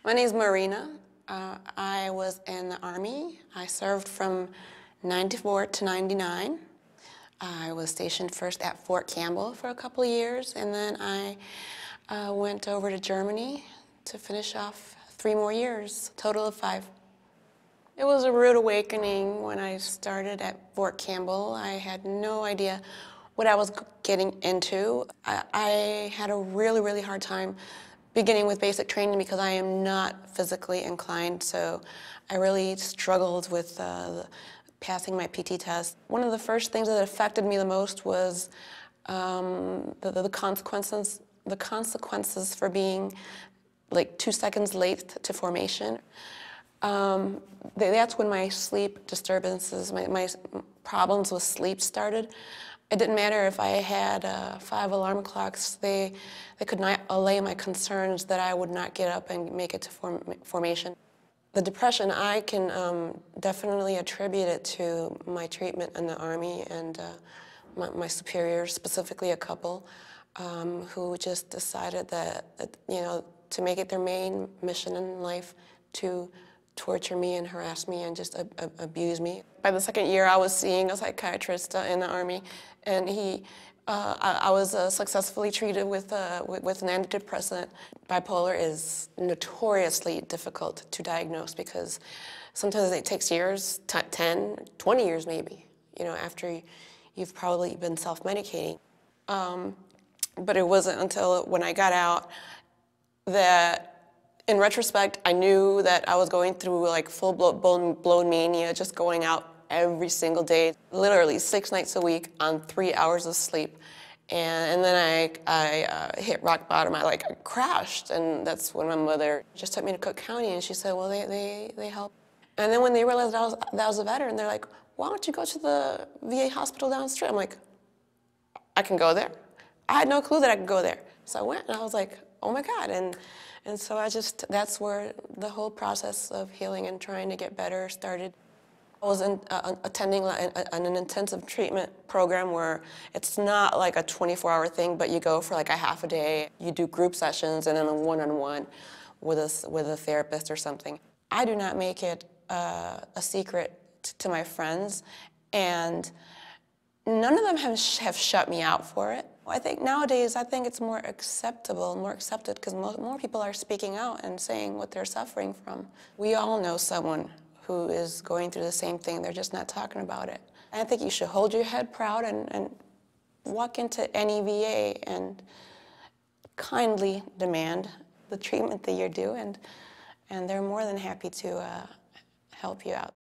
My name is Marina. I was in the Army. I served from 94 to 99. I was stationed first at Fort Campbell for a couple of years, and then I went over to Germany to finish off 3 more years, total of 5. It was a rude awakening when I started at Fort Campbell. I had no idea what I was getting into. I had a really, really hard time beginning with basic training because I am not physically inclined, so I really struggled with passing my PT test. One of the first things that affected me the most was the consequences for being like 2 seconds late to formation. That's when my sleep disturbances, my problems with sleep started. It didn't matter if I had 5 alarm clocks, they could not allay my concerns that I would not get up and make it to formation. The depression, I can definitely attribute it to my treatment in the Army and my superiors, specifically a couple, who just decided that, to make it their main mission in life to torture me and harass me and just abuse me. By the 2nd year, I was seeing a psychiatrist in the Army, and I was successfully treated with an antidepressant. Bipolar is notoriously difficult to diagnose because sometimes it takes years, 10, 20 years maybe, after you've probably been self-medicating. But it wasn't until when I got out that, in retrospect, I knew that I was going through like full-blown mania, just going out every single day, literally 6 nights a week on 3 hours of sleep. And then I hit rock bottom. I crashed, and that's when my mother just took me to Cook County, and she said, well, they help. And then when they realized that I was a veteran, they're like, why don't you go to the VA hospital down the street? I'm like, I can go there? I had no clue that I could go there. So I went, and I was like, oh my God. And so that's where the whole process of healing and trying to get better started. I was attending an intensive treatment program where it's not like a 24-hour thing, but you go for like a half a day. You do group sessions and then a one-on-one with a therapist or something. I do not make it a secret to my friends, and none of them have shut me out for it. I think nowadays, it's more acceptable, more accepted, because more people are speaking out and saying what they're suffering from. We all know someone who is going through the same thing, they're just not talking about it. I think you should hold your head proud and walk into any VA and kindly demand the treatment that you're due, and they're more than happy to help you out.